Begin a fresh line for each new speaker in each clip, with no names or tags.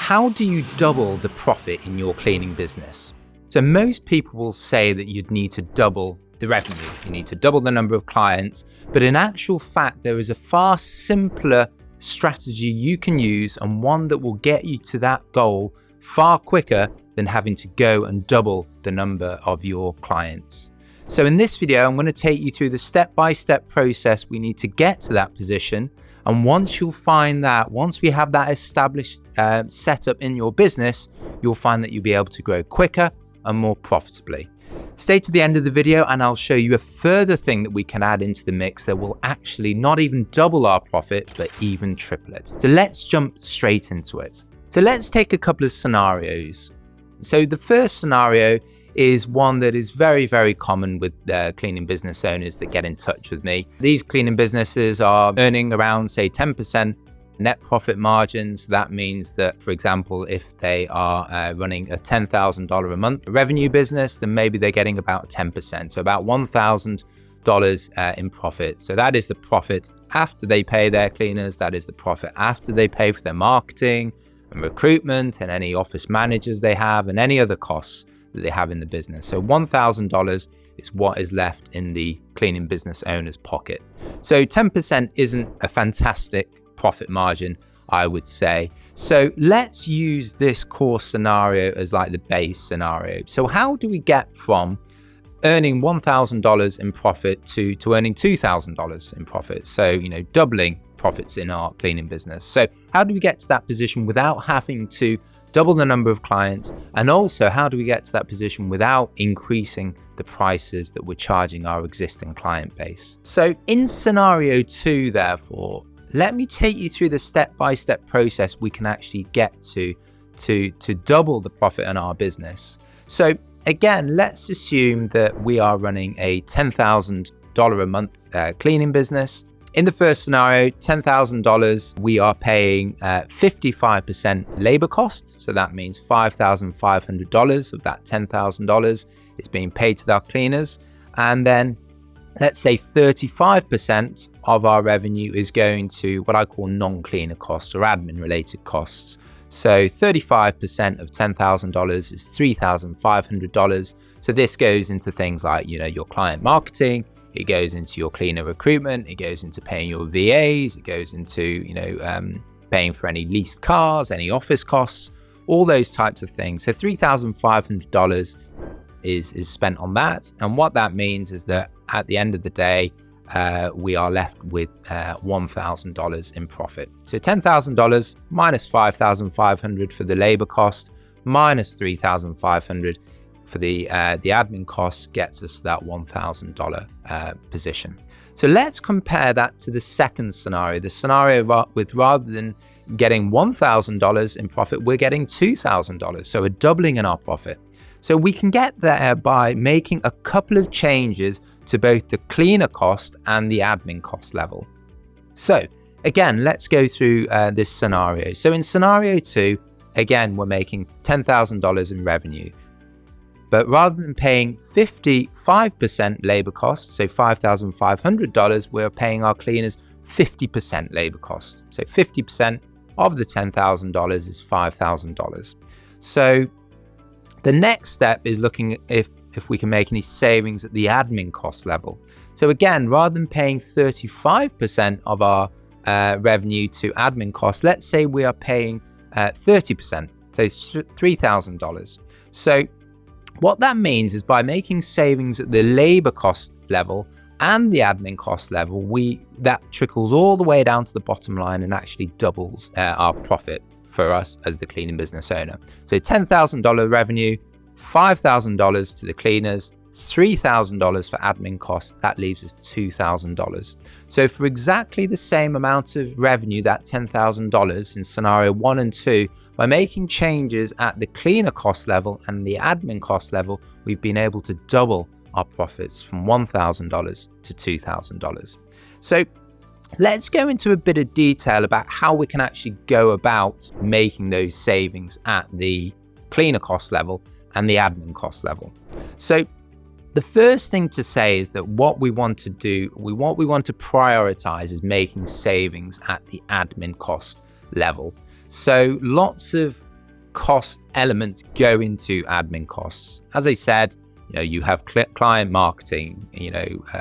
how do you double the profit in your cleaning business? So most people will say that you'd need to double the revenue, you need to double the number of clients, but in actual fact, there is a far simpler strategy you can use and one that will get you to that goal far quicker than having to go and double the number of your clients. So in this video, I'm going to take you through the step-by-step process we need to get to that position. And once we have that established setup in your business, you'll find that you'll be able to grow quicker and more profitably. Stay to the end of the video and I'll show you a further thing that we can add into the mix that will actually not even double our profit, but even triple it. So let's jump straight into it. So let's take a couple of scenarios. So the first scenario is one that is very, very common with cleaning business owners that get in touch with me. These cleaning businesses are earning around, say, 10% net profit margins. That means that, for example, if they are running a $10,000 a month revenue business, then maybe they're getting about 10%, so about $1,000 in profit. So that is the profit after they pay their cleaners. That is the profit after they pay for their marketing and recruitment and any office managers they have and any other costs that they have in the business. So $1,000 is what is left in the cleaning business owner's pocket. So 10% isn't a fantastic profit margin, I would say. So let's use this core scenario as like the base scenario. So how do we get from earning $1,000 in profit to earning $2,000 in profit? So, doubling profits in our cleaning business. So how do we get to that position without having to double the number of clients? And also, how do we get to that position without increasing the prices that we're charging our existing client base? So in scenario 2, therefore, let me take you through the step-by-step process we can actually get to double the profit in our business. So again, let's assume that we are running a $10,000 a month cleaning business. In the first scenario, $10,000, we are paying 55% labor cost. So that means $5,500 of that $10,000 is being paid to our cleaners. And then let's say 35% of our revenue is going to what I call non-cleaner costs or admin related costs. So 35% of $10,000 is $3,500. So this goes into things like, your client marketing, it goes into your cleaner recruitment, it goes into paying your VAs, it goes into, paying for any leased cars, any office costs, all those types of things. So $3,500 is spent on that. And what that means is that at the end of the day, we are left with $1,000 in profit. So $10,000 minus $5,500 for the labor cost, minus $3,500 for the admin costs gets us that $1,000 position. So let's compare that to the second scenario, the scenario with rather than getting $1,000 in profit, we're getting $2,000. So a doubling in our profit. So we can get there by making a couple of changes to both the cleaner cost and the admin cost level. So again, let's go through this scenario. So in scenario 2, again, we're making $10,000 in revenue. But rather than paying 55% labor costs, so $5,500, we're paying our cleaners 50% labor cost. So 50% of the $10,000 is $5,000. So the next step is looking at if we can make any savings at the admin cost level. So again, rather than paying 35% of our revenue to admin costs, let's say we are paying 30%, so $3,000. So what that means is by making savings at the labor cost level and the admin cost level, that trickles all the way down to the bottom line and actually doubles our profit for us as the cleaning business owner. So $10,000 revenue, $5,000 to the cleaners, $3,000 for admin costs, that leaves us $2,000. So for exactly the same amount of revenue, that $10,000 in scenario 1 and 2, by making changes at the cleaner cost level and the admin cost level, we've been able to double our profits from $1,000 to $2,000. So let's go into a bit of detail about how we can actually go about making those savings at the cleaner cost level and the admin cost level. So the first thing to say is that what we want to prioritize is making savings at the admin cost level. So lots of cost elements go into admin costs. As I said, you have client marketing,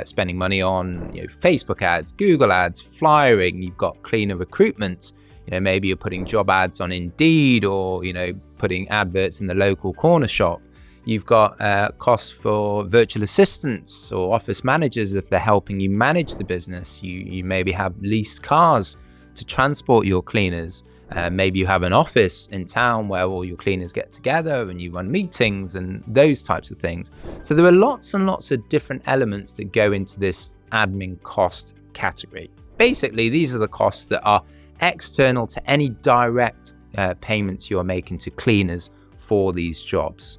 spending money on Facebook ads, Google ads, flyering. You've got cleaner recruitment. Maybe you're putting job ads on Indeed, or putting adverts in the local corner shop. You've got costs for virtual assistants or office managers if they're helping you manage the business. You maybe have leased cars to transport your cleaners. Maybe you have an office in town where all your cleaners get together and you run meetings and those types of things. So there are lots and lots of different elements that go into this admin cost category. Basically, these are the costs that are external to any direct payments you're making to cleaners for these jobs.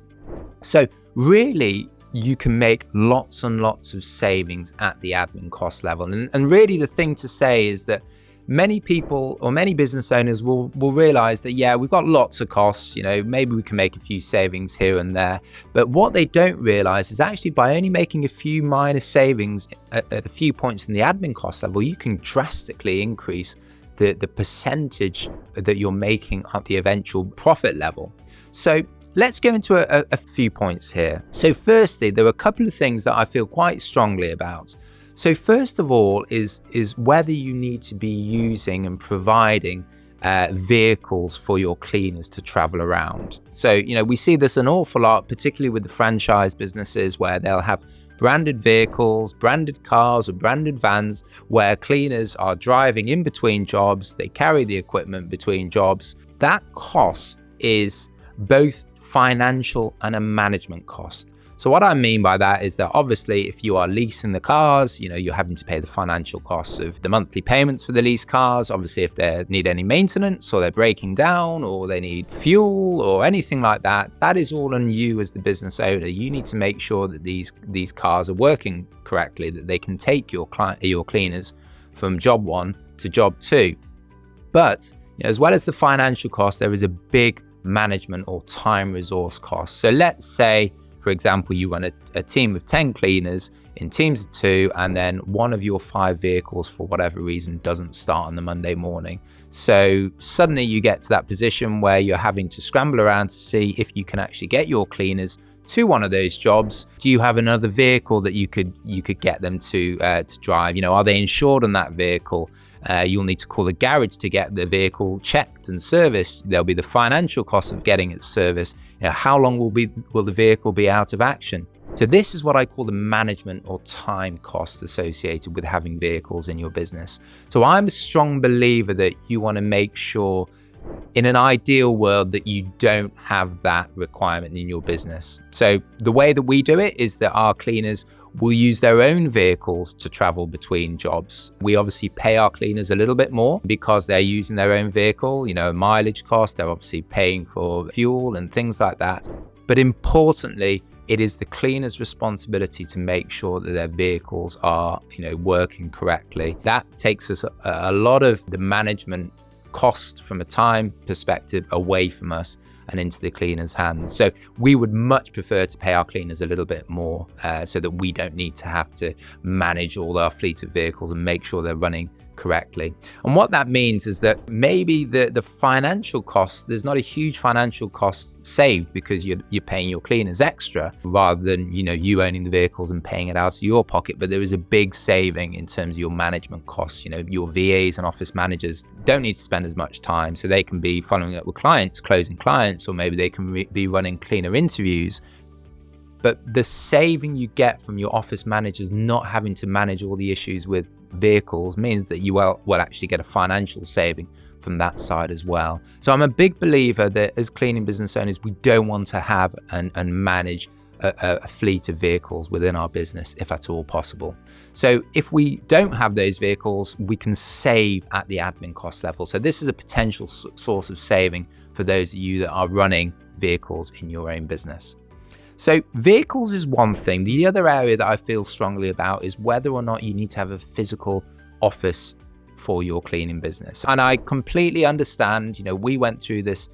So really, you can make lots and lots of savings at the admin cost level. And really the thing to say is that many people or many business owners will realize that, yeah, we've got lots of costs, maybe we can make a few savings here and there. But what they don't realize is actually by only making a few minor savings at a few points in the admin cost level, you can drastically increase the percentage that you're making at the eventual profit level. So let's go into a few points here. So firstly, there are a couple of things that I feel quite strongly about. So first of all is whether you need to be using and providing vehicles for your cleaners to travel around. So, we see this an awful lot, particularly with the franchise businesses, where they'll have branded vehicles, branded cars or branded vans where cleaners are driving in between jobs. They carry the equipment between jobs. That cost is both financial and a management cost. So what I mean by that is that obviously if you are leasing the cars, you're having to pay the financial costs of the monthly payments for the leased cars. Obviously if they need any maintenance or they're breaking down or they need fuel or anything like that, that is all on you as the business owner. You need to make sure that these cars are working correctly, that they can take your cleaners from job 1 to job 2. But as well as the financial cost, there is a big management or time resource cost. So let's say, for example, you run a team of 10 cleaners in teams of 2, and then one of your 5 vehicles, for whatever reason, doesn't start on the Monday morning. So suddenly you get to that position where you're having to scramble around to see if you can actually get your cleaners to one of those jobs. Do you have another vehicle that you could get them to drive? Are they insured on that vehicle? You'll need to call the garage to get the vehicle checked and serviced. There'll be the financial cost of getting it serviced. How long will the vehicle be out of action? So this is what I call the management or time cost associated with having vehicles in your business. So I'm a strong believer that you want to make sure in an ideal world that you don't have that requirement in your business. So the way that we do it is that our cleaners will use their own vehicles to travel between jobs. We obviously pay our cleaners a little bit more because they're using their own vehicle, mileage cost, they're obviously paying for fuel and things like that. But importantly, it is the cleaner's responsibility to make sure that their vehicles are, working correctly. That takes us a lot of the management cost from a time perspective away from us and into the cleaner's hands. So we would much prefer to pay our cleaners a little bit more so that we don't need to have to manage all our fleet of vehicles and make sure they're running correctly. And what that means is that maybe the financial cost, there's not a huge financial cost saved because you're paying your cleaners extra rather than you owning the vehicles and paying it out of your pocket. But there is a big saving in terms of your management costs. Your VAs and office managers don't need to spend as much time, so they can be following up with clients, closing clients, or maybe they can be running cleaner interviews. But the saving you get from your office managers not having to manage all the issues with vehicles means that you will actually get a financial saving from that side as well. So I'm a big believer that as cleaning business owners, we don't want to have and manage a fleet of vehicles within our business if at all possible. So if we don't have those vehicles, we can save at the admin cost level. So this is a potential source of saving for those of you that are running vehicles in your own business. So vehicles is one thing. The other area that I feel strongly about is whether or not you need to have a physical office for your cleaning business. And I completely understand, we went through this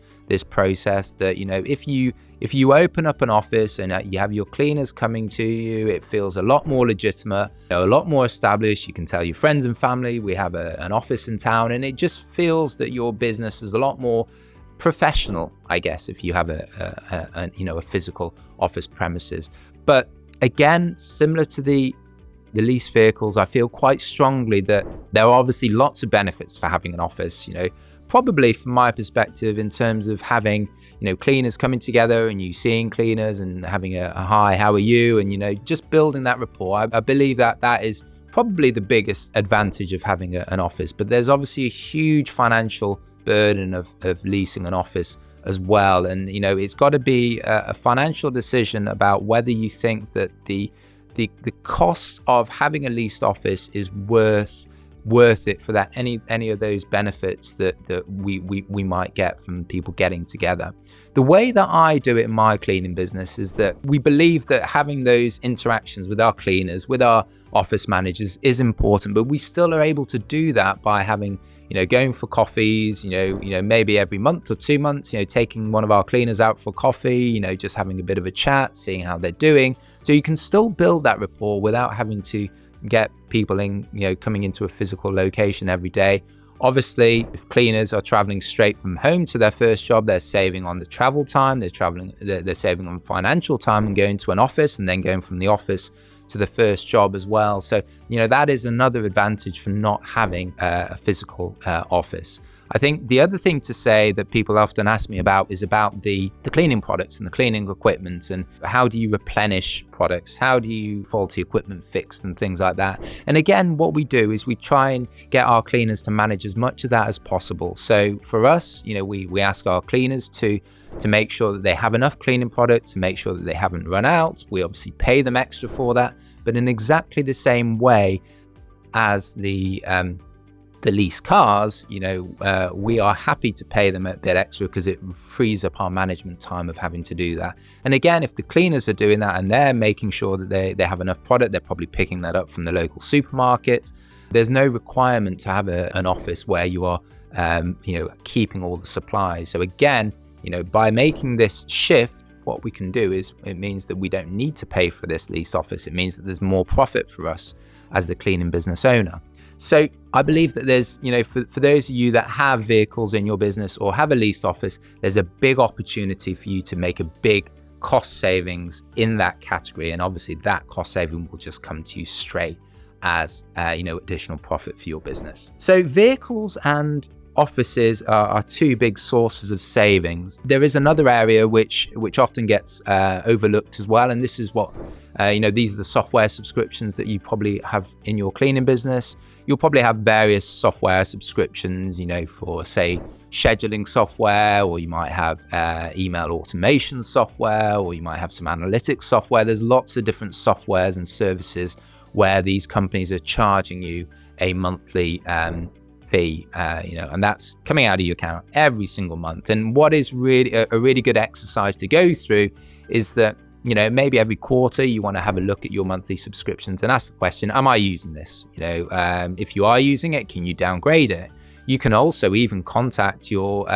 process that, if you open up an office and you have your cleaners coming to you, it feels a lot more legitimate, a lot more established. You can tell your friends and family, we have an office in town, and it just feels that your business is a lot more professional, I guess, if you have a physical office premises. But again, similar to the lease vehicles, I feel quite strongly that there are obviously lots of benefits for having an office, probably from my perspective, in terms of having, cleaners coming together and you seeing cleaners and having a hi, how are you? And, just building that rapport. I believe that is probably the biggest advantage of having an office. But there's obviously a huge financial burden of leasing an office as well. And, it's got to be a financial decision about whether you think that the cost of having a leased office is worth it for that any of those benefits that we might get from people getting together. The way that I do it in my cleaning business is that we believe that having those interactions with our cleaners, with our office managers is important, but we still are able to do that by having, going for coffees, maybe every month or 2 months, taking one of our cleaners out for coffee, just having a bit of a chat, seeing how they're doing. So you can still build that rapport without having to get people coming into a physical location every day. Obviously, if cleaners are traveling straight from home to their first job, they're saving on the travel time, they're saving on financial time and going to an office and then going from the office to the first job as well. So, that is another advantage for not having a physical office. I think the other thing to say that people often ask me about is about the cleaning products and the cleaning equipment, and how do you replenish products? How do you faulty equipment fixed and things like that? And again, what we do is we try and get our cleaners to manage as much of that as possible. So for us, we ask our cleaners to make sure that they have enough cleaning products, to make sure that they haven't run out. We obviously pay them extra for that, but in exactly the same way as the lease cars, we are happy to pay them a bit extra because it frees up our management time of having to do that. And again, if the cleaners are doing that and they're making sure that they have enough product, they're probably picking that up from the local supermarket. There's no requirement to have an office where you are, keeping all the supplies. So again, by making this shift, what we can do is it means that we don't need to pay for this leased office. It means that there's more profit for us as the cleaning business owner. So I believe that there's, for those of you that have vehicles in your business or have a leased office, there's a big opportunity for you to make a big cost savings in that category. And obviously that cost saving will just come to you straight as, additional profit for your business. So vehicles and offices are two big sources of savings. There is another area which often gets overlooked as well. And this is what, these are the software subscriptions that you probably have in your cleaning business. You'll probably have various software subscriptions, for say scheduling software, or you might have email automation software, or you might have some analytics software. There's lots of different softwares and services where these companies are charging you a monthly fee, and that's coming out of your account every single month. And what is really a really good exercise to go through is that, maybe every quarter you want to have a look at your monthly subscriptions and ask the question, am I using this? If you are using it, can you downgrade it? You can also even contact your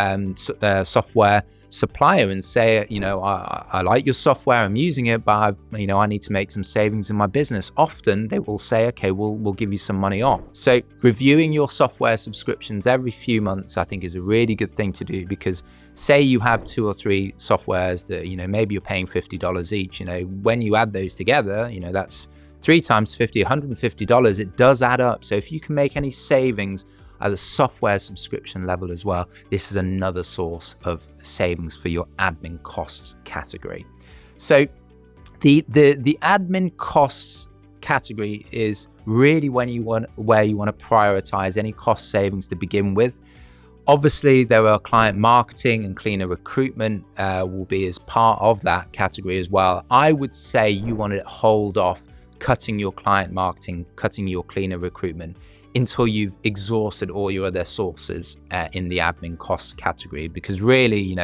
software supplier and say, I like your software, I'm using it, but I need to make some savings in my business. Often they will say, okay, we'll give you some money off. So reviewing your software subscriptions every few months, I think, is a really good thing to do, because say you have 2 or 3 softwares that, maybe you're paying $50 each, when you add those together, that's 3 times 50, $150. It does add up. So if you can make any savings at the software subscription level as well, this is another source of savings for your admin costs category. So the admin costs category is really where you want to prioritize any cost savings to begin with. Obviously, there are client marketing and cleaner recruitment will be as part of that category as well. I would say you want to hold off cutting your client marketing, cutting your cleaner recruitment until you've exhausted all your other sources in the admin costs category, because really,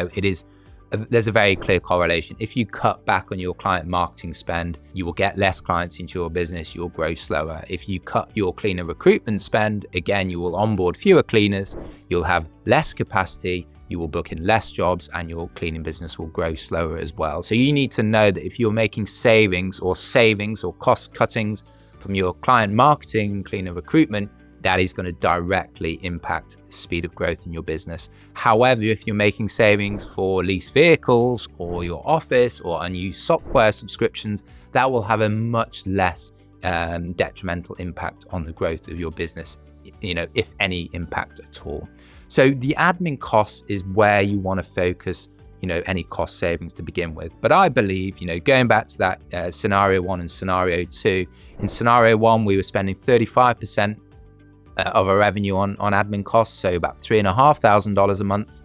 there's a very clear correlation. If you cut back on your client marketing spend, you will get less clients into your business, you'll grow slower. If you cut your cleaner recruitment spend, again, you will onboard fewer cleaners, you'll have less capacity, you will book in less jobs, and your cleaning business will grow slower as well. So you need to know that if you're making savings or cost cuttings from your client marketing, cleaner recruitment, that is going to directly impact the speed of growth in your business. However, if you're making savings for leased vehicles or your office or unused software subscriptions, that will have a much less detrimental impact on the growth of your business, if any impact at all. So the admin costs is where you want to focus, any cost savings to begin with. But I believe, going back to that scenario 1 and scenario 2, in scenario 1, we were spending 35% of our revenue on admin costs, so about $3,500 a month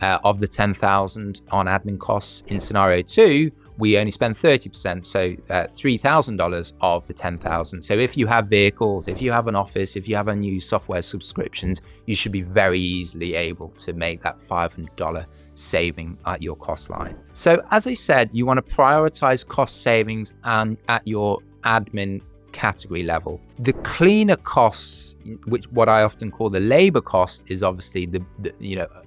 of the $10,000 on admin costs. In scenario 2, we only spend 30%, so $3,000 of the $10,000. So if you have vehicles, if you have an office, if you have unused software subscriptions, you should be very easily able to make that $500 saving at your cost line. So as I said, you want to prioritize cost savings and at your admin category level. The cleaner costs, which what I often call the labor cost, is obviously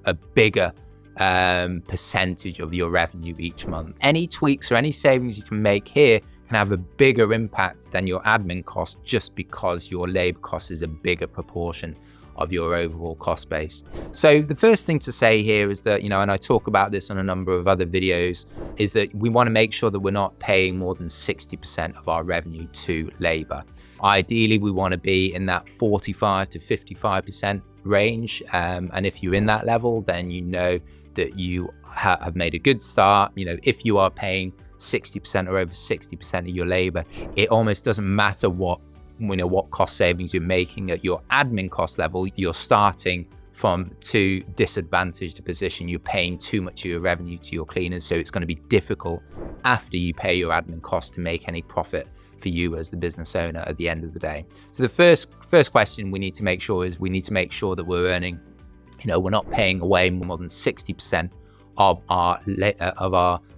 a bigger percentage of your revenue each month. Any tweaks or any savings you can make here can have a bigger impact than your admin cost, just because your labor cost is a bigger proportion of your overall cost base. So the first thing to say here is that, and I talk about this on a number of other videos, is that we want to make sure that we're not paying more than 60% of our revenue to labor. Ideally, we want to be in that 45 to 55% range. And if you're in that level, then you know that you have made a good start. If you are paying 60% or over 60% of your labor, it almost doesn't matter what cost savings you're making at your admin cost level. You're starting from too disadvantaged a position. You're paying too much of your revenue to your cleaners, so it's going to be difficult after you pay your admin cost to make any profit for you as the business owner at the end of the day. So the first question we need to make sure is, we need to make sure that we're earning, we're not paying away more than 60% of our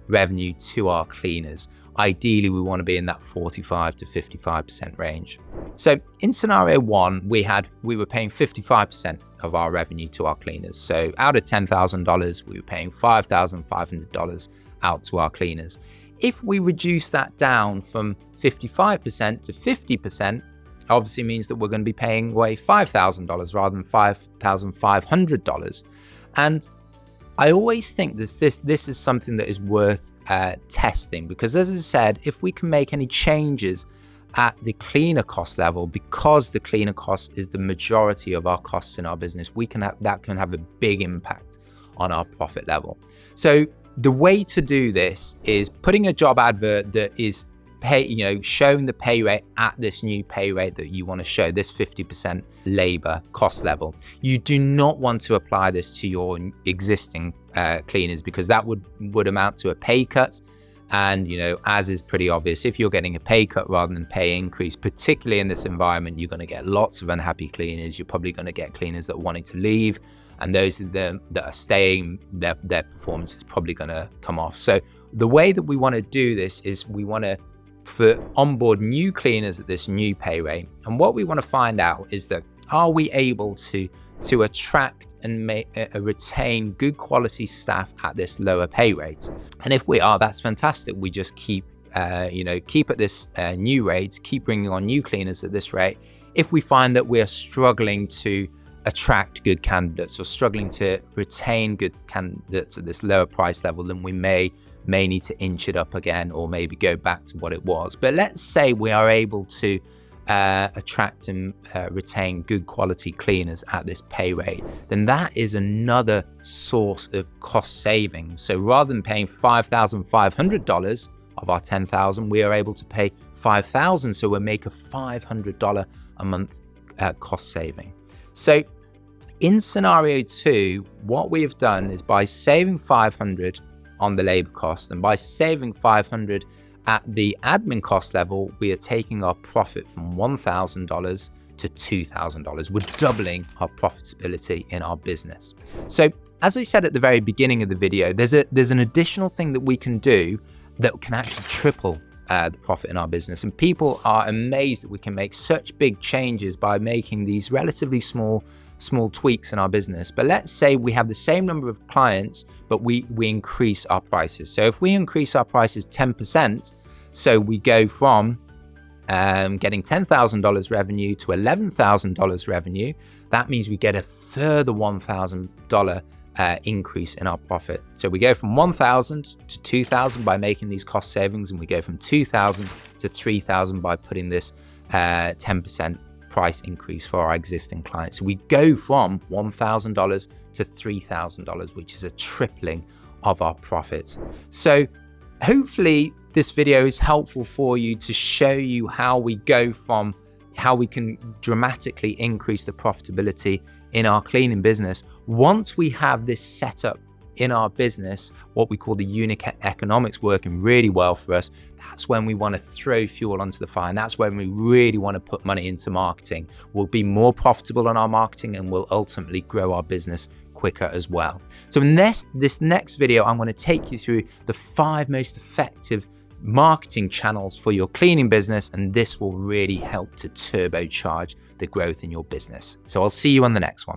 revenue to our cleaners. Ideally, we want to be in that 45 to 55% range. So in scenario 1, we were paying 55% of our revenue to our cleaners. So out of $10,000, we were paying $5,500 out to our cleaners. If we reduce that down from 55% to 50%, obviously means that we're going to be paying away $5,000 rather than $5,500. And I always think this is something that is worth testing, because as I said, if we can make any changes at the cleaner cost level, because the cleaner cost is the majority of our costs in our business, that can have a big impact on our profit level. So the way to do this is putting a job advert that is showing the pay rate at this new pay rate that you want to show, this 50% labor cost level. You do not want to apply this to your existing cleaners, because that would amount to a pay cut. And, as is pretty obvious, if you're getting a pay cut rather than pay increase, particularly in this environment, you're going to get lots of unhappy cleaners. You're probably going to get cleaners that are wanting to leave. And those of them that are staying, their performance is probably going to come off. So the way that we want to do this is we want to onboard new cleaners at this new pay rate. And what we want to find out is that, are we able to attract and retain good quality staff at this lower pay rate? And if we are, that's fantastic. We just keep at this new rates, keep bringing on new cleaners at this rate. If we find that we're struggling to attract good candidates or struggling to retain good candidates at this lower price level, then we may need to inch it up again, or maybe go back to what it was. But let's say we are able to attract and retain good quality cleaners at this pay rate, then that is another source of cost savings. So rather than paying $5,500 of our $10,000, we are able to pay $5,000, so we'll make a $500 a month cost saving. So in scenario 2, what we have done is, by saving $500 on the labor cost and by saving $500 at the admin cost level, we are taking our profit from $1,000 to $2,000. We're doubling our profitability in our business. So as I said at the very beginning of the video, there's an additional thing that we can do that can actually triple the profit in our business. And people are amazed that we can make such big changes by making these relatively small tweaks in our business. But let's say we have the same number of clients, but we increase our prices. So if we increase our prices 10%, so we go from getting $10,000 revenue to $11,000 revenue, that means we get a further $1,000 increase in our profit. So we go from 1,000 to 2,000 by making these cost savings, and we go from 2,000 to 3,000 by putting this 10% price increase for our existing clients. So we go from $1,000 to $3,000, which is a tripling of our profits. So hopefully this video is helpful for you to show you how we go from how we can dramatically increase the profitability in our cleaning business. Once we have this set up in our business, what we call the unit economics working really well for us, that's when we want to throw fuel onto the fire, and that's when we really want to put money into marketing. We'll be more profitable on our marketing, and we'll ultimately grow our business quicker as well. So in this next video, I'm going to take you through the 5 most effective marketing channels for your cleaning business, and this will really help to turbocharge the growth in your business. So I'll see you on the next one.